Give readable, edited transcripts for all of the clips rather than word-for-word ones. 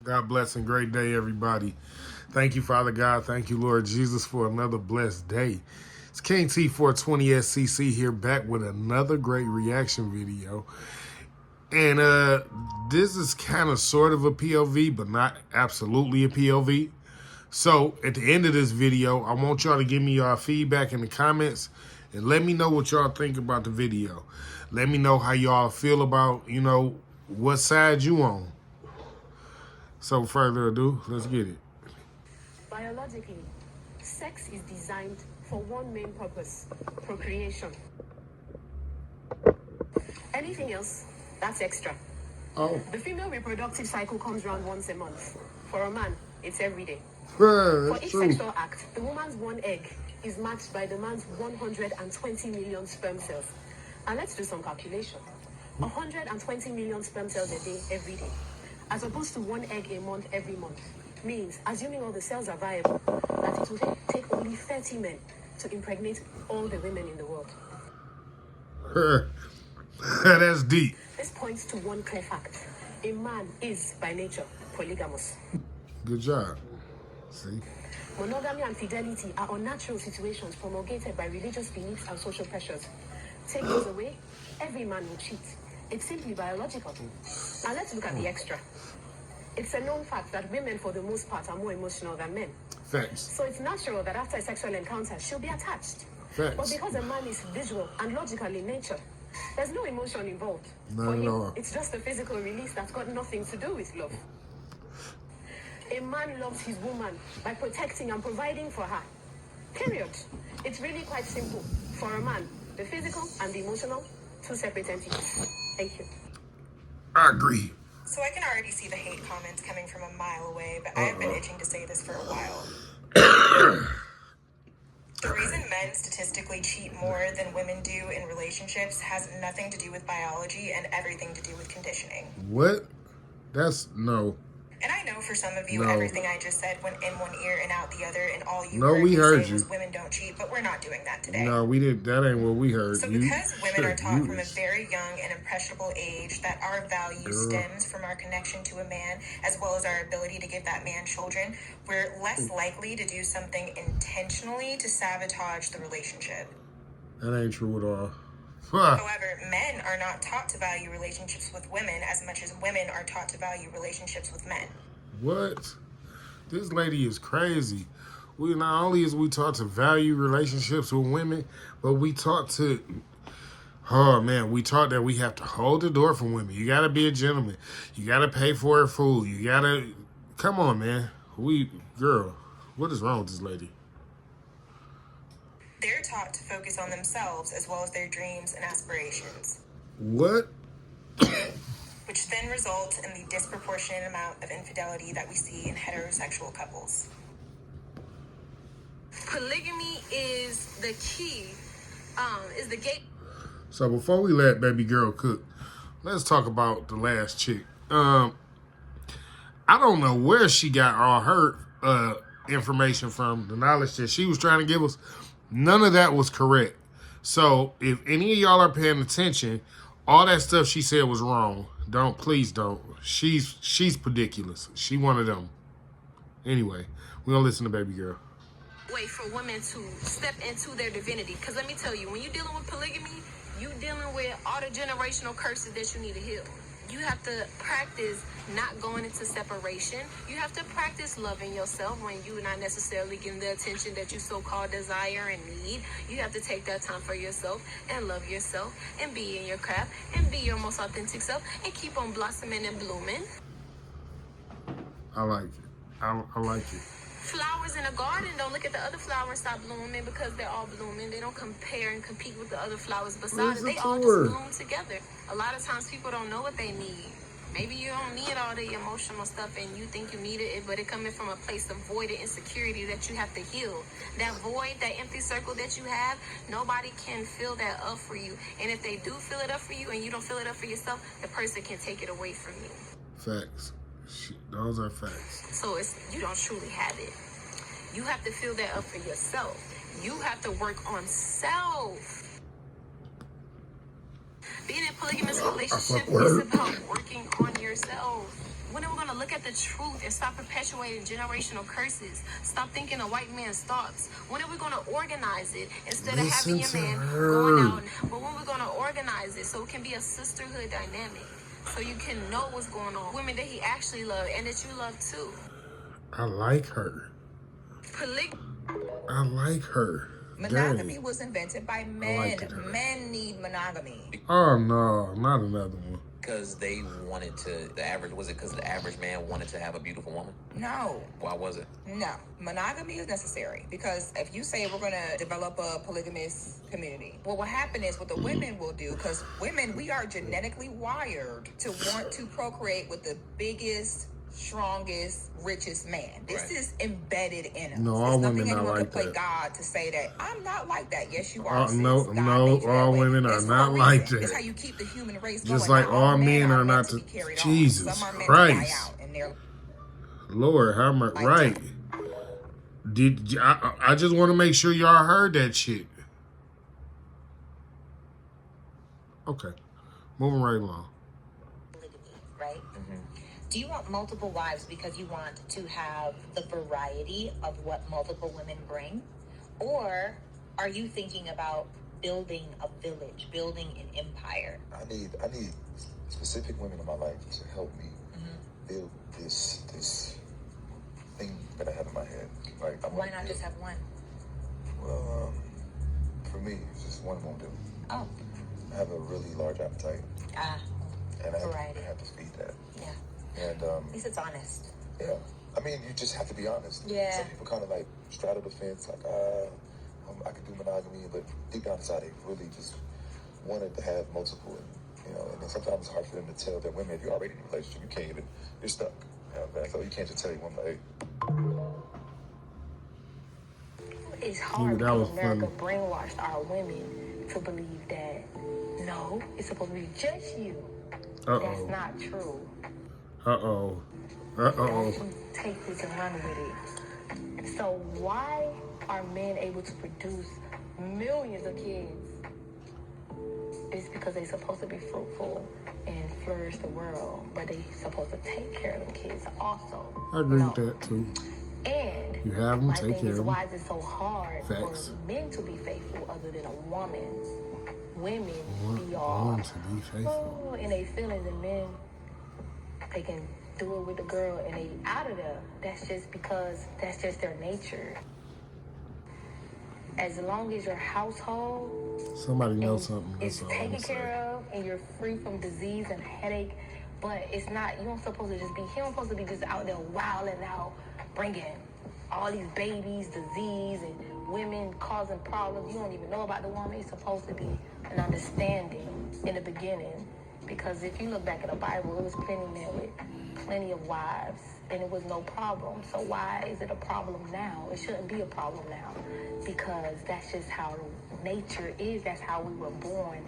God bless and great day, everybody. Thank you, Father God. Thank you, Lord Jesus, for another blessed day. It's KingT420SCC here, back with another great reaction video. And this is kind of sort of a POV, but not absolutely a POV. So at the end of this video, I want y'all to give me your feedback in the comments and let me know what y'all think about the video. Let me know how y'all feel about, what side you on. So further ado, let's get it. Biologically, sex is designed for one main purpose: procreation. Anything else, that's extra. Oh. The female reproductive cycle comes around once a month. For a man, it's every day. For each true. sexual act, the woman's one egg is matched by the man's 120 million sperm cells. And let's do some calculation. 120 million sperm cells a day, every day, as opposed to one egg a month, every month, means, assuming all the cells are viable, that it will take only 30 men to impregnate all the women in the world. That's deep. This points to one clear fact. A man is, by nature, polygamous. Good job. See? Monogamy and fidelity are unnatural situations promulgated by religious beliefs and social pressures. Take those away, every man will cheat. It's simply biological. Now let's look at the extra. It's a known fact that women, for the most part, are more emotional than men. Facts. So it's natural that after a sexual encounter, she'll be attached. Facts. But because a man is visual and logical in nature, there's no emotion involved. Not at all. It's just a physical release that's got nothing to do with love. A man loves his woman by protecting and providing for her. Period. It's really quite simple. For a man, the physical and the emotional, two separate entities. Thank you. I agree. So I can already see the hate comments coming from a mile away, but I have been itching to say this for a while. The reason men statistically cheat more than women do in relationships has nothing to do with biology and everything to do with conditioning. What? That's no. And I know for some of you, No. everything I just said went in one ear and out the other, and all you No, heard we me heard say you. was women don't cheat, but we're not doing that today. No, we did. That ain't what we heard. So You- because women are taught from a Use. very young and impressionable age that our value Girl. stems from our connection to a man, as well as our ability to give that man children, we're less likely to do something intentionally to sabotage the relationship. That ain't true at all. Huh. However, men are not taught to value relationships with women as much as women are taught to value relationships with men. What? This lady is crazy. We not only is we taught to value relationships with women, but we taught to, we taught that we have to hold the door for women. You gotta be a gentleman. You gotta pay for her food. You gotta, come on, man. Girl, what is wrong with this lady? They're taught to focus on themselves as well as their dreams and aspirations, What? which then results in the disproportionate amount of infidelity that we see in heterosexual couples. Polygamy is the key, is the gate. So before we let baby girl cook, let's talk about the last chick. I don't know where she got all her information from, the knowledge that she was trying to give us. None of that was correct. So if any of y'all are paying attention, all that stuff she said was wrong. Please don't. She's ridiculous. She one of them. Anyway, we're gonna listen to baby girl. Way for women to step into their divinity. Because let me tell you, when you're dealing with polygamy, you're dealing with all the generational curses that you need to heal. You have to practice not going into separation. You have to practice loving yourself when you're not necessarily getting the attention that you so-called desire and need. You have to take that time for yourself and love yourself and be in your craft and be your most authentic self and keep on blossoming and blooming. I like it. I like it. Flowers in a garden don't look at the other flowers stop blooming because they're all blooming. They don't compare and compete with the other flowers beside it. They all just bloom together. A lot of times people don't know what they need. Maybe you don't need all the emotional stuff and you think you need it, but it coming from a place of void and insecurity that you have to heal. That void, that empty circle that you have, nobody can fill that up for you. And if they do fill it up for you and you don't fill it up for yourself, the person can take it away from you. Facts. Those are facts. So you don't truly have it. You have to fill that up for yourself. You have to work on self. Being in a polygamous relationship is about working on yourself. When are we going to look at the truth and stop perpetuating generational curses? Stop thinking a white man's thoughts. When are we going to organize it instead of having your man going out? But when we're going to organize it so it can be a sisterhood dynamic, so you can know what's going on. Women that he actually loved and that you love too. I like her. I like her. Monogamy Dang. was invented by men. Men need monogamy. Oh no, not another one. Because they wanted to, was it because the average man wanted to have a beautiful woman? No. Why was it? No. Monogamy is necessary because if you say we're going to develop a polygamous community, well, what happen is what the women will do, because women, we are genetically wired to want to procreate with the biggest, strongest, richest man. This is embedded in us. No, all women anyone not like can play that. God to say that I'm not like that. Yes, you are. No, all women are not like that. It's how you keep the human race just going. like all men are not to Jesus Christ. Lord, how much right? I just want to make sure y'all heard that shit. Okay, moving right along. Right? Do you want multiple wives because you want to have the variety of what multiple women bring? Or are you thinking about building a village, building an empire? I need specific women in my life to help me build this thing that I have in my head. Like, why not just have one? Well, for me, just one won't do. Oh. I have a really large appetite. And I have to feed that. Yeah. And at least it's honest. Yeah. I mean, you just have to be honest. Yeah. Some people kind of like straddle the fence, like, I could do monogamy, but deep down inside, they really just wanted to have multiple. And, and then sometimes it's hard for them to tell their women, if you're already in a relationship, you can't even, you're stuck. So you can't just tell your woman, hey. It's hard because America brainwashed our women to believe that, no, it's supposed to be just you. That's not true. Don't take this and run with it. So why are men able to produce millions of kids? It's because they're supposed to be fruitful and flourish the world, but they're supposed to take care of the kids also. I agree with that too. And you have them, my take thing care is, of them. why is it so hard Facts. for men to be faithful other than a woman? Women be all to be faithful in their feelings, and men, they can do it with the girl and they out of there. That's just because that's just their nature. As long as your household knows something is taken care of and you're free from disease and headache, but it's not, you don't supposed to just be, he don't supposed to be just out there wilding out, bringing all these babies, disease, and women causing problems. You don't even know about the woman. It's supposed to be an understanding in the beginning, because if you look back at the Bible, it was plenty men with plenty of wives and it was no problem. So why is it a problem now? It shouldn't be a problem now, because that's just how nature is. That's how we were born.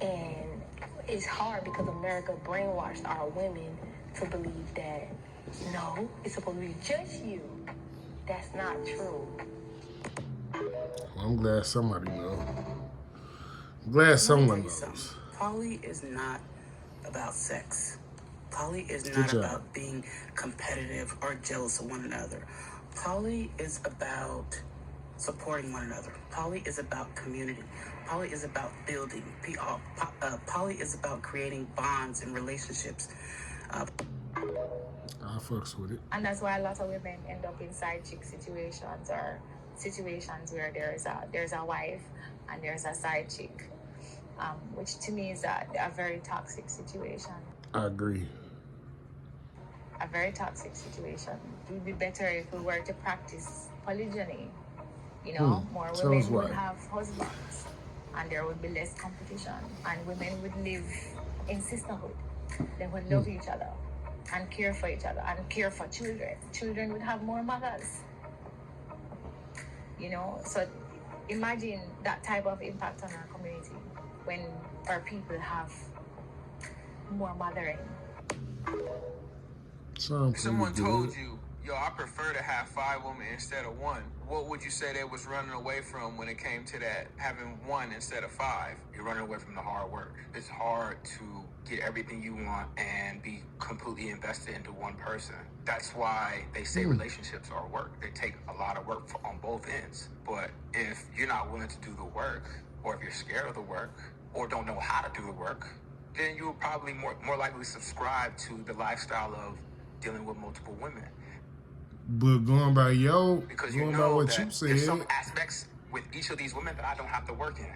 And it's hard because America brainwashed our women to believe that, no, it's supposed to be just you. That's not true. I'm glad somebody knows. I'm glad someone knows. Poly is not about sex. Poly is not about being competitive or jealous of one another. Poly is about supporting one another. Poly is about community. Poly is about building. Poly is about creating bonds and relationships. I fucks with it. And that's why a lot of women end up in side chick situations, or situations where there's a wife and there's a side chick, which to me is a very toxic situation. I agree. A very toxic situation. It would be better if we were to practice polygyny. More women would have husbands, and there would be less competition, and women would live in sisterhood. They would love each other and care for each other and care for children. Children would have more mothers. So imagine that type of impact on our community when our people have more mothering. Someone told you, yo, I prefer to have 5 women instead of 1. what would you say they was running away from when it came to that having one instead of five? You're running away from the hard work. It's hard to get everything you want and be completely invested into one person. That's why they say relationships are work. They take a lot of work on both ends. But if you're not willing to do the work, or if you're scared of the work, or don't know how to do the work, then you will probably more likely subscribe to the lifestyle of dealing with multiple women. But going by because going by what you there's said, some aspects with each of these women that I don't have to work in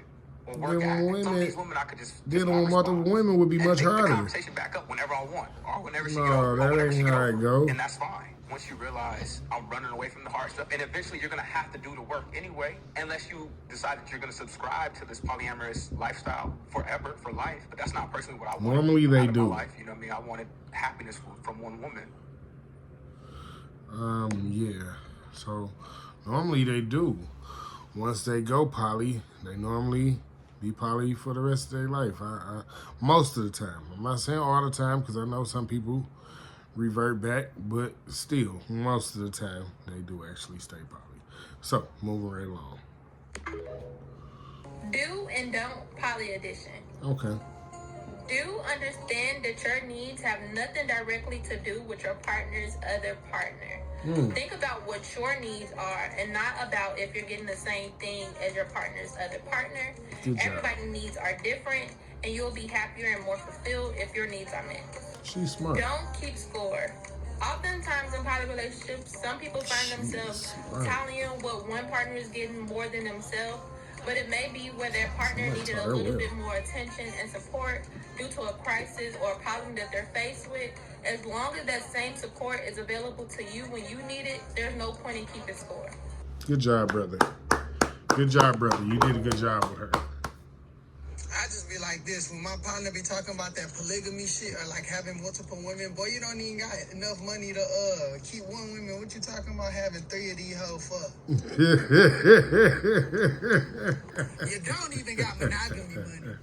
or work dealing at. with Some of women, these women I could just dealing with multiple women would be much pick harder. the conversation back up whenever I want, or whenever she No, goes, or that whenever ain't she how goes, it go. and that's fine. Once you realize I'm running away from the hard stuff, and eventually you're gonna have to do the work anyway, unless you decide that you're gonna subscribe to this polyamorous lifestyle forever, for life. But that's not personally what I want. Normally they out of do. my life, you know what I mean? I wanted happiness from one woman. Yeah. So normally they do. Once they go poly, they normally be poly for the rest of their life. Most of the time. I'm not saying all the time, because I know some people revert back, but still, most of the time, they do actually stay poly. So, moving right along. Do and don't poly edition. Okay. Do understand that your needs have nothing directly to do with your partner's other partner. Think about what your needs are and not about if you're getting the same thing as your partner's other partner. Everybody's needs are different, and you'll be happier and more fulfilled if your needs are met. She's smart. Don't keep score. Oftentimes in poly relationships, some people find themselves tallying what one partner is getting more than themselves, but it may be where their partner needed a little bit more attention and support due to a crisis or a problem that they're faced with. As long as that same support is available to you when you need it, there's no point in keeping score. Good job, brother. Good job, brother. You did a good job with her. I just be like this, when my partner be talking about that polygamy shit or like having multiple women, boy, you don't even got enough money to keep one woman. What you talking about having 3 of these hoes fuck? You don't even got monogamy money.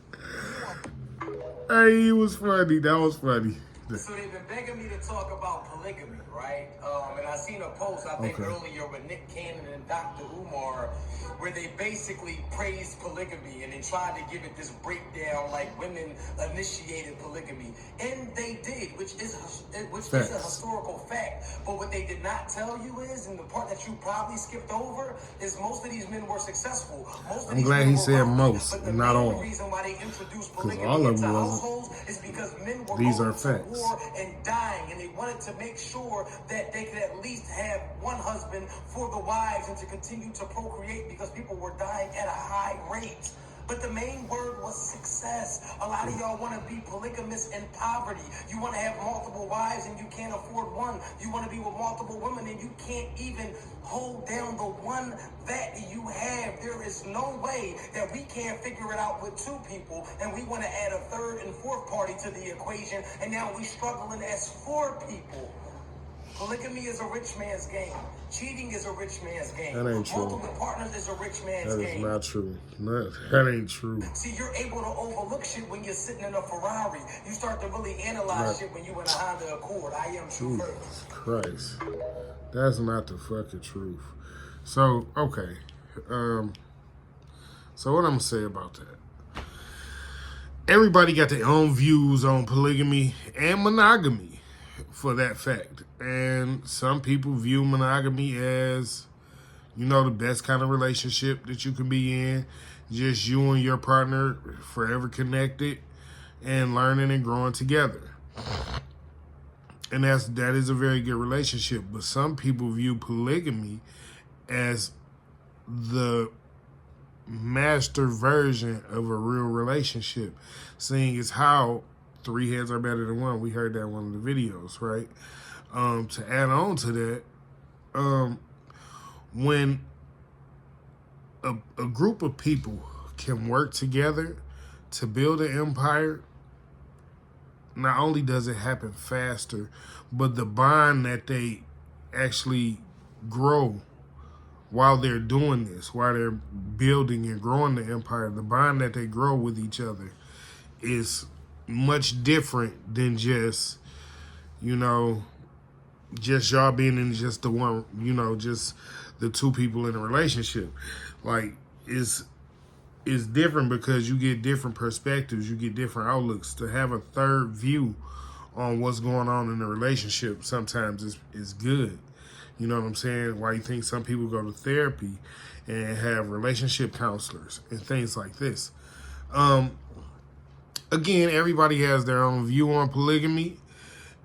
Hey, it was funny. That was funny. So they've been begging me to talk about polygamy, right? And I seen a post, I think earlier with Nick Cannon and Dr. Umar, where they basically praised polygamy and they tried to give it this breakdown like women initiated polygamy. And they did, which is a historical fact. But what they did not tell you is, and the part that you probably skipped over, is most of these men were successful. I'm glad he said most, but the not main all. reason why they introduced Because polygamy all of into them households wasn't. is because men were These going are to facts. war and dying, and they wanted to make sure that they could at least have one husband for the wives and to continue to procreate, because people were dying at a high rate. But the main word was success. A lot of y'all want to be polygamous in poverty. You want to have multiple wives and you can't afford one. You want to be with multiple women and you can't even hold down the one that you have. There is no way that we can't figure it out with 2 people and we want to add a 3rd and 4th party to the equation, and now we're struggling as 4 people. Polygamy is a rich man's game. Cheating is a rich man's game. That ain't true. Multiple partners is a rich man's game. That is not true. That ain't true. See, you're able to overlook shit when you're sitting in a Ferrari. You start to really analyze shit when you're in a Honda Accord. I am true Jesus Christ. That's not the fucking truth. So, okay. So what I'm going to say about that. Everybody got their own views on polygamy and monogamy, for that fact. And some people view monogamy as, you know, the best kind of relationship that you can be in. Just you and your partner forever connected and learning and growing together. And that is a very good relationship. But some people view polygamy as the master version of a real relationship, seeing as how 3 heads are better than one. We heard that in one of the videos, right? To add on to that, when a group of people can work together to build an empire, not only does it happen faster, but the bond that they actually grow while they're doing this, while they're building and growing the empire, the bond that they grow with each other is much different than just, you know, just y'all being in just the one, you know, just the two people in a relationship. Like, it's different because you get different perspectives, you get different outlooks. To have a third view on what's going on in the relationship sometimes is good. You know what I'm saying? Why you think some people go to therapy and have relationship counselors and things like this. Again, everybody has their own view on polygamy,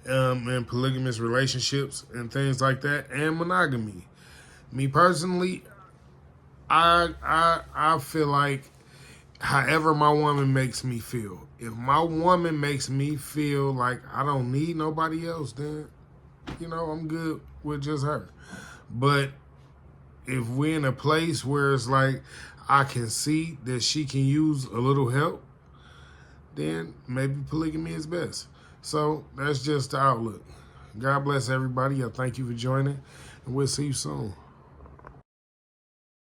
and polygamous relationships and things like that, and monogamy. Me personally, I feel like however my woman makes me feel. If my woman makes me feel like I don't need nobody else, then, you know, I'm good with just her. But if we're in a place where it's like I can see that she can use a little help, then maybe polygamy is best. So that's just the outlook. God bless everybody. I thank you for joining, and we'll see you soon.